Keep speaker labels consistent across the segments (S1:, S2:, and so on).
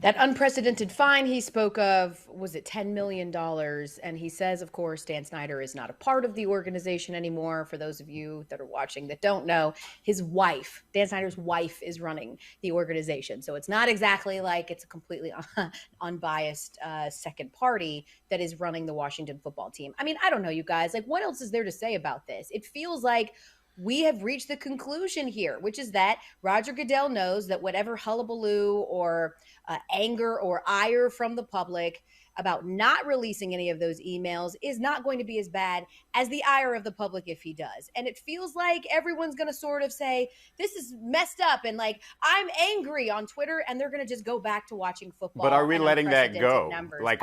S1: That unprecedented fine he spoke of, was it $10 million? And he says, of course, Dan Snyder is not a part of the organization anymore. For those of you that are watching that don't know, his wife, Dan Snyder's wife, is running the organization. So it's not exactly like it's a completely unbiased second party that is running the Washington football team. I mean, I don't know, you guys. Like, what else is there to say about this? It feels like we have reached the conclusion here, which is that Roger Goodell knows that whatever hullabaloo or anger or ire from the public about not releasing any of those emails is not going to be as bad as the ire of the public if he does. And it feels like everyone's going to sort of say, this is messed up. And like, I'm angry on Twitter. And they're going to just go back to watching
S2: But are
S1: football
S2: we
S1: and
S2: letting that
S1: unprecedented
S2: go?
S1: numbers.
S2: Like,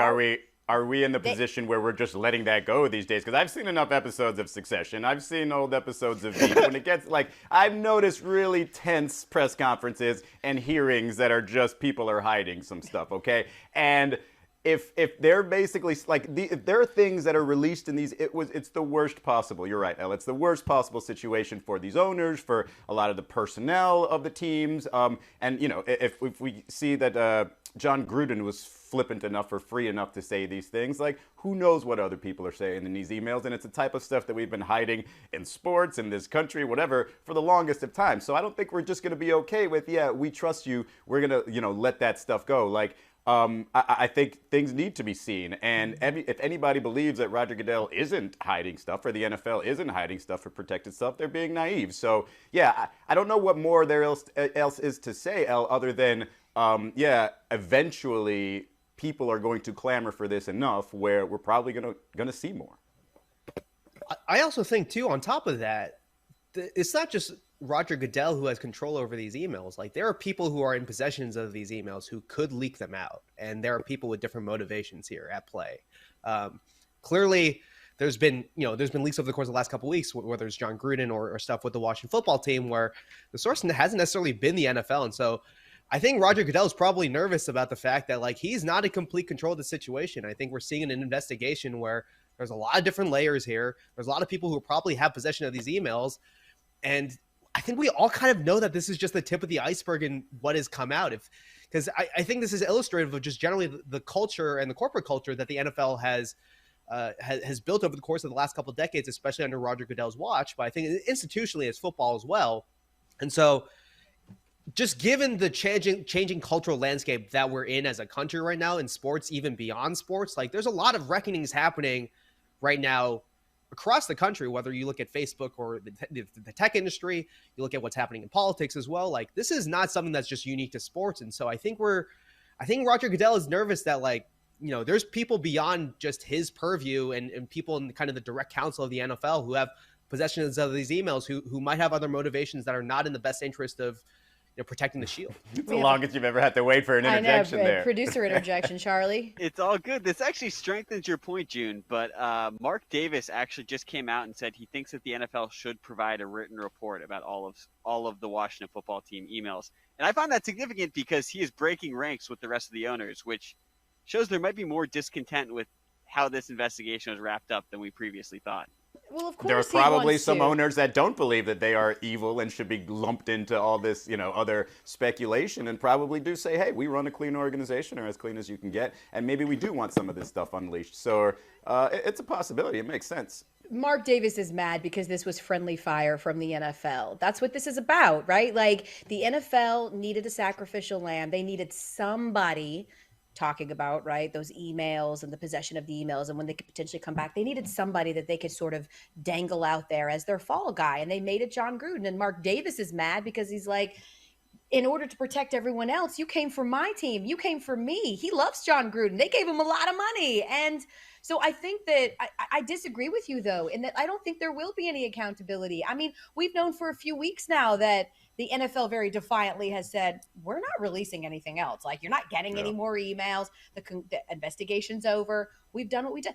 S2: are we in the position where we're just letting that go these days? Because I've seen enough episodes of Succession. I've seen old episodes of Veep. When it gets like, I've noticed really tense press conferences and hearings that are just people are hiding some stuff, okay? And if they're basically like if there are things that are released in these, it's the worst possible. You're right, Elle. It's the worst possible situation for these owners, for a lot of the personnel of the teams, and you know if we see that John Gruden was flippant enough or free enough to say these things, like who knows what other people are saying in these emails, and it's the type of stuff that we've been hiding in sports, in this country, whatever, for the longest of time. So I don't think we're just going to be okay with, yeah, we trust you, we're going to let that stuff go. Like I think things need to be seen. And if anybody believes that Roger Goodell isn't hiding stuff or the NFL isn't hiding stuff for protected stuff, they're being naive. So, yeah, I don't know what more there else is to say, El, other than, yeah, eventually people are going to clamor for this enough where we're probably going to see more.
S3: I also think, too, on top of that, it's not just Roger Goodell who has control over these emails. Like, there are people who are in possessions of these emails who could leak them out, and there are people with different motivations here at play. Clearly, there's been leaks over the course of the last couple of weeks, whether it's John Gruden or stuff with the Washington football team, where the source hasn't necessarily been the NFL, and so I think Roger Goodell is probably nervous about the fact that like he's not in complete control of the situation. I think we're seeing an investigation where there's a lot of different layers here. There's a lot of people who probably have possession of these emails. And I think we all kind of know that this is just the tip of the iceberg in what has come out. Because I think this is illustrative of just generally the culture and the corporate culture that the NFL has built over the course of the last couple of decades, especially under Roger Goodell's watch. But I think institutionally as football as well. And so just given the changing cultural landscape that we're in as a country right now in sports, even beyond sports, like there's a lot of reckonings happening right now across the country, whether you look at Facebook or the tech industry, you look at what's happening in politics as well. Like this is not something that's just unique to sports. And so I think Roger Goodell is nervous that like, there's people beyond just his purview and people in kind of the direct counsel of the NFL who have possessions of these emails who might have other motivations that are not in the best interest of protecting the shield.
S2: It's the longest you've ever had to wait for an interjection there.
S1: Producer interjection, Charlie.
S4: It's all good. This actually strengthens your point, June. But Mark Davis actually just came out and said he thinks that the NFL should provide a written report about all of the Washington football team emails. And I find that significant because he is breaking ranks with the rest of the owners, which shows there might be more discontent with how this investigation was wrapped up than we previously thought.
S1: Well, of course,
S2: there are probably some owners that don't believe that they are evil and should be lumped into all this, other speculation, and probably do say, hey, we run a clean organization, or as clean as you can get, and maybe we do want some of this stuff unleashed. So it's a possibility. It makes sense.
S1: Mark Davis is mad because this was friendly fire from the NFL. That's what this is about, right? Like the NFL needed a sacrificial lamb. They needed somebody talking about, right, those emails and the possession of the emails and when they could potentially come back. They needed somebody that they could sort of dangle out there as their fall guy, and they made it John Gruden. And Mark Davis is mad because he's like, in order to protect everyone else, you came for my team. You came for me. He loves John Gruden. They gave him a lot of money. And so I think that I disagree with you, though, in that I don't think there will be any accountability. I mean, we've known for a few weeks now that the NFL very defiantly has said, we're not releasing anything else. Like, you're not getting any more emails. The investigation's over. We've done what we did.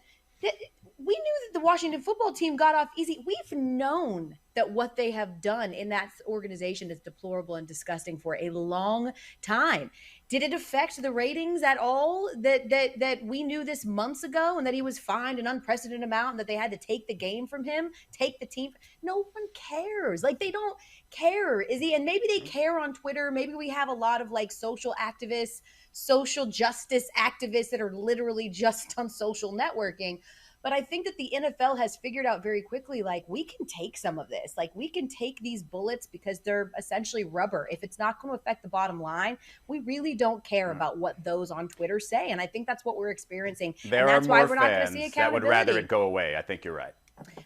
S1: we knew that the Washington football team got off easy. We've known that what they have done in that organization is deplorable and disgusting for a long time. Did it affect the ratings at all that we knew this months ago, and that he was fined an unprecedented amount and that they had to take the game from him, take the team? No one cares. Like, they don't care, is he? And maybe they care on Twitter. Maybe we have a lot of like social activists, social justice activists that are literally just on social networking. But I think that the NFL has figured out very quickly, like, we can take some of this. Like, we can take these bullets because they're essentially rubber. If it's not going to affect the bottom line, we really don't care about what those on Twitter say. And I think that's what we're experiencing.
S2: There
S1: and that's
S2: are
S1: why
S2: more
S1: we're not going to see
S2: fans
S1: accountability.
S2: that would rather it go away. I think you're right.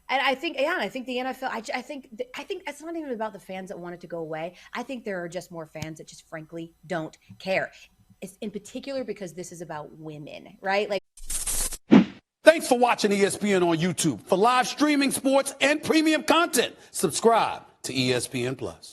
S1: And I think the NFL, I think it's not even about the fans that want it to go away. I think there are just more fans that just frankly don't care. It's in particular because this is about women, right? Like,
S5: thanks for watching ESPN on YouTube. For live streaming, sports, and premium content, subscribe to ESPN Plus.